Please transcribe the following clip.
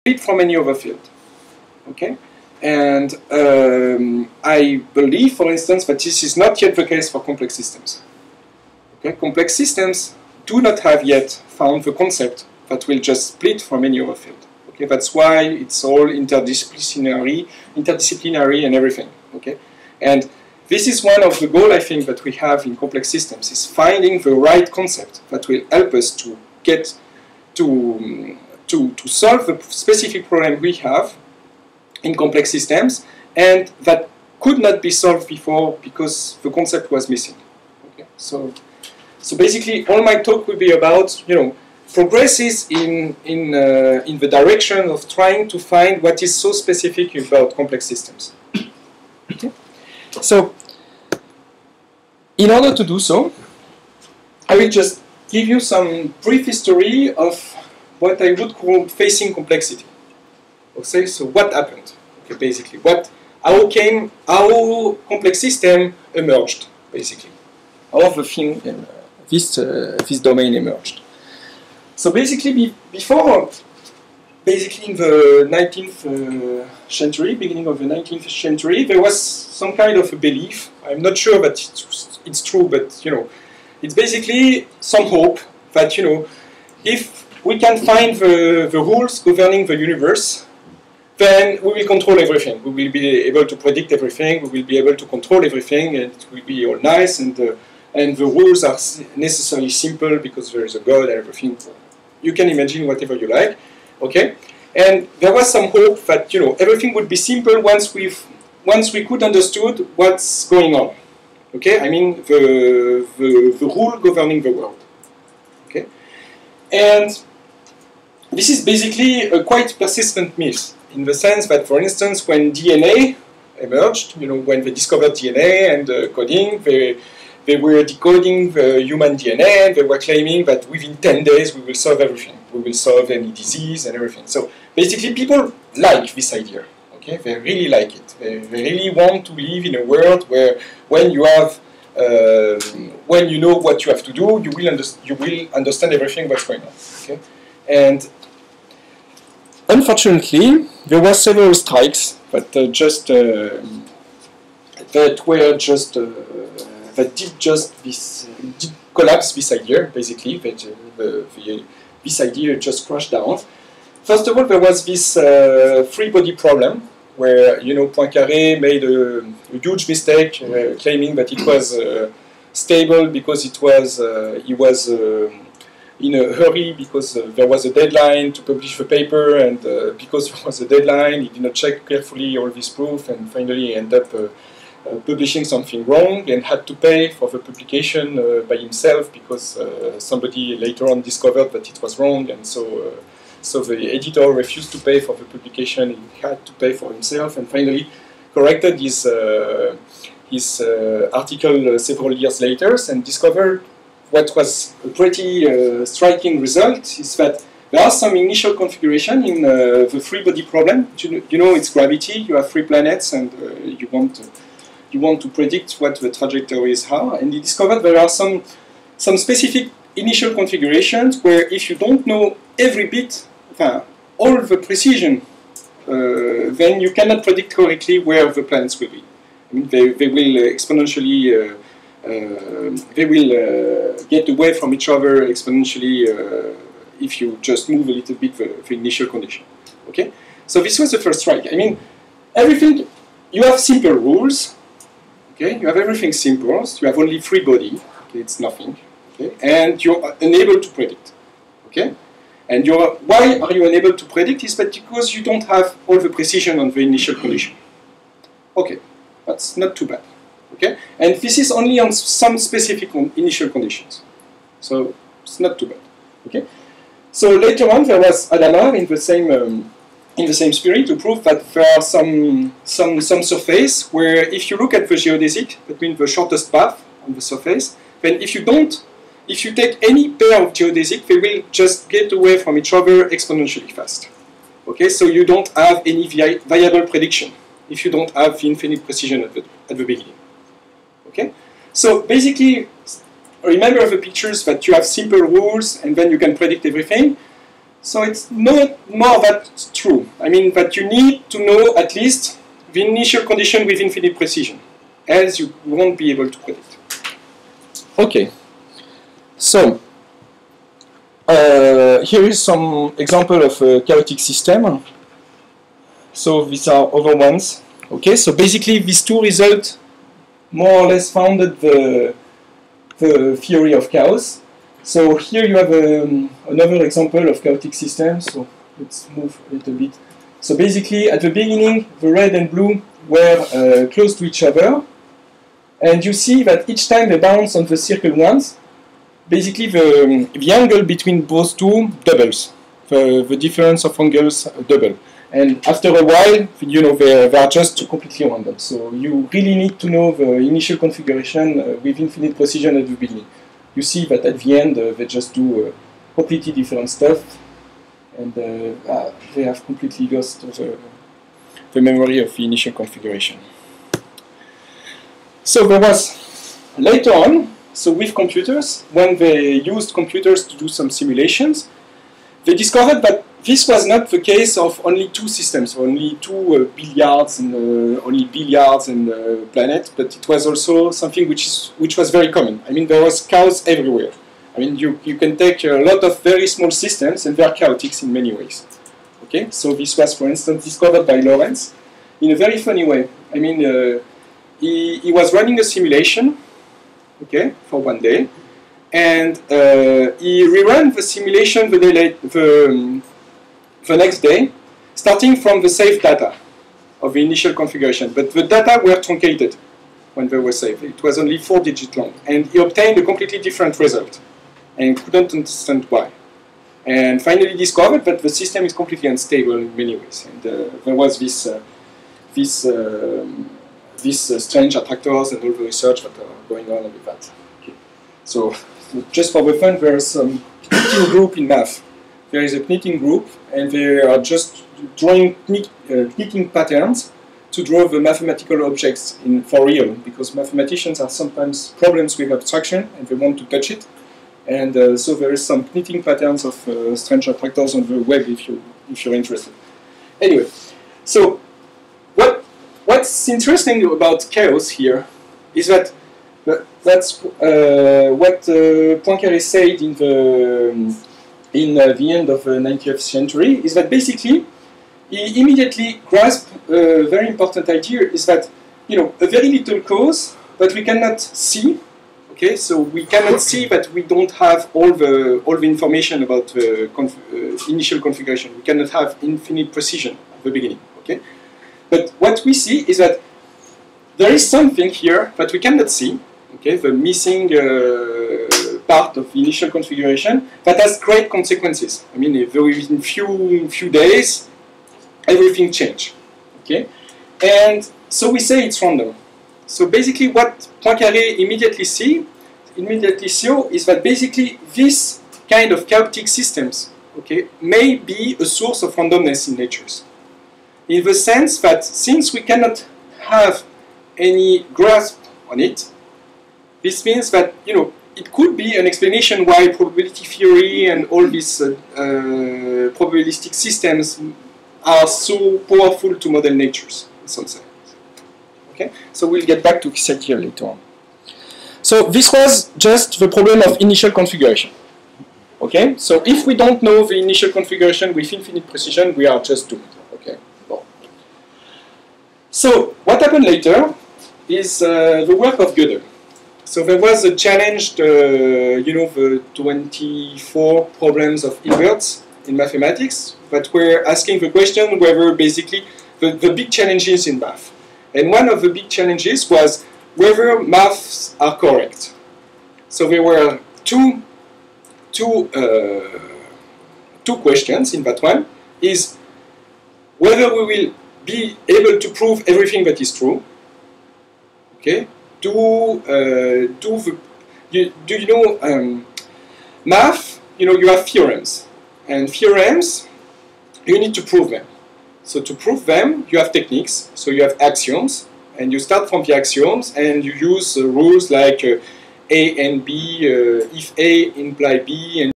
split from any other field. Okay, and I believe, for instance, that this is not yet the case for complex systems. Okay, complex systems do not have yet found the concept that will just split from any other field. Okay, that's why it's all interdisciplinary and everything. Okay, and this is one of the goals, I think, that we have in complex systems, is finding the right concept that will help us to get to solve the specific problem we have in complex systems, and that could not be solved before because the concept was missing. Okay, so basically, all my talk will be about, progresses in the direction of trying to find what is so specific about complex systems. Okay. So, in order to do so, I will just give you some brief history of what I would call facing complexity. Okay, so what happened? Okay, basically, how complex system emerged, basically, how the thing this domain emerged. So basically, basically in the 19th century, beginning of the 19th century, there was some kind of a belief. I'm not sure that it's true, but it's basically some hope that if we can find the rules governing the universe, then we will control everything. We will be able to predict everything. We will be able to control everything, and it will be all nice. And the rules are necessarily simple because there is a God and everything. You can imagine whatever you like, okay? And there was some hope that everything would be simple once we could understood what's going on, okay? I mean the rule governing the world, okay? And this is basically a quite persistent myth in the sense that, for instance, when DNA emerged, when they discovered DNA and coding, they were decoding the human DNA, and they were claiming that within 10 days we will solve everything. We will solve any disease and everything. So basically people like this idea. Okay? They really like it. They really want to live in a world where when you have, when you know what you have to do, you will understand everything that's going on. Okay? And unfortunately, there were several strikes that did collapse this idea, basically, this idea just crashed down. First of all, there was this free body problem, where, Poincaré made a huge mistake, claiming that it was stable because he was in a hurry because there was a deadline to publish the paper, and because there was a deadline, he did not check carefully all this proof, and finally he ended up publishing something wrong and had to pay for the publication by himself because somebody later on discovered that it was wrong, and so the editor refused to pay for the publication. He had to pay for himself, and finally corrected his article several years later and discovered what was a pretty striking result is that there are some initial configuration in the free body problem. It's gravity. You have 3 planets, and you want to predict what the trajectories are. And he discovered there are some specific initial configurations where if you don't know every bit, all the precision, then you cannot predict correctly where the planets will be. I mean, they will exponentially, they will get away from each other exponentially if you just move a little bit the initial condition. Okay, so this was the first strike. I mean, everything, you have simple rules. Okay, you have everything simple. So you have only free body. Okay, it's nothing. Okay, and you're unable to predict. Okay, and why are you unable to predict? Is that because you don't have all the precision on the initial condition. Okay, that's not too bad. Okay, and this is only on some specific initial conditions, so it's not too bad. Okay, so later on there was Hadamard in the same spirit to prove that there are some surface where if you look at the geodesic, that means the shortest path on the surface, then if you take any pair of geodesic, they will just get away from each other exponentially fast. Okay, so you don't have any viable prediction if you don't have the infinite precision at the beginning. Okay, so basically, remember the pictures that you have simple rules and then you can predict everything. So it's not more that true. I mean that you need to know at least the initial condition with infinite precision, else you won't be able to predict. Okay, so here is some example of a chaotic system. So these are other ones. Okay, so basically these two results more or less founded the theory of chaos. So here you have another example of chaotic system. So let's move a little bit. So basically at the beginning the red and blue were close to each other, and you see that each time they bounce on the circle once, basically the angle between those two doubles. The difference of angles double. And after a while, you know, they are just completely random. So you really need to know the initial configuration with infinite precision at the beginning. You see that at the end they just do completely different stuff, and they have completely lost the memory of the initial configuration. So there was later on, so with computers, when they used computers to do some simulations, they discovered that this was not the case of only two systems, only two billiards and only billiards and planets, but it was also something which was very common. I mean, there was chaos everywhere. I mean, you can take a lot of very small systems and they are chaotic in many ways. Okay, so this was, for instance, discovered by Lorentz in a very funny way. I mean, he was running a simulation, okay, for one day, and he rerun the simulation the next day, starting from the saved data of the initial configuration. But the data were truncated when they were saved. It was only 4 digits long. And he obtained a completely different result and couldn't understand why. And finally discovered that the system is completely unstable in many ways. And there was these strange attractors and all the research that are going on with that. Okay. So just for the fun, there is some knitting group in math. There is a knitting group, and they are just drawing knitting patterns to draw the mathematical objects for real, because mathematicians have sometimes problems with abstraction and they want to touch it. And so there is some knitting patterns of strange attractors on the web if you're interested. Anyway, so what's interesting about chaos here is that that's what Poincaré said in the end of the 19th century, is that basically he immediately grasped a very important idea, is that, you know, a very little cause that we cannot see. Okay, so we cannot see that we don't have all the information about the initial configuration. We cannot have infinite precision at the beginning. Okay, but what we see is that there is something here that we cannot see. Okay, the missing part of the initial configuration that has great consequences. I mean, within few days, everything changed. Okay, and so we say it's random. So basically, what Poincaré immediately saw is that basically this kind of chaotic systems, okay, may be a source of randomness in natures, in the sense that since we cannot have any grasp on it, this means that, you know, it could be an explanation why probability theory and all these probabilistic systems are so powerful to model natures, in some sense. Okay? So we'll get back to this idea later on. So this was just the problem of initial configuration. Okay? So if we don't know the initial configuration with infinite precision, we are just doomed. Okay? Bon. So what happened later is the work of Gödel. So there was a challenge, you know, the 24 problems of Hilbert's in mathematics, that were asking the question whether basically the big challenges in math. And one of the big challenges was whether maths are correct. So there were two questions in that one, is whether we will be able to prove everything that is true. Okay? Do you know math? You know, you have theorems, and theorems you need to prove them. So to prove them, you have techniques. So you have axioms, and you start from the axioms, and you use rules like A and B. If A imply B, and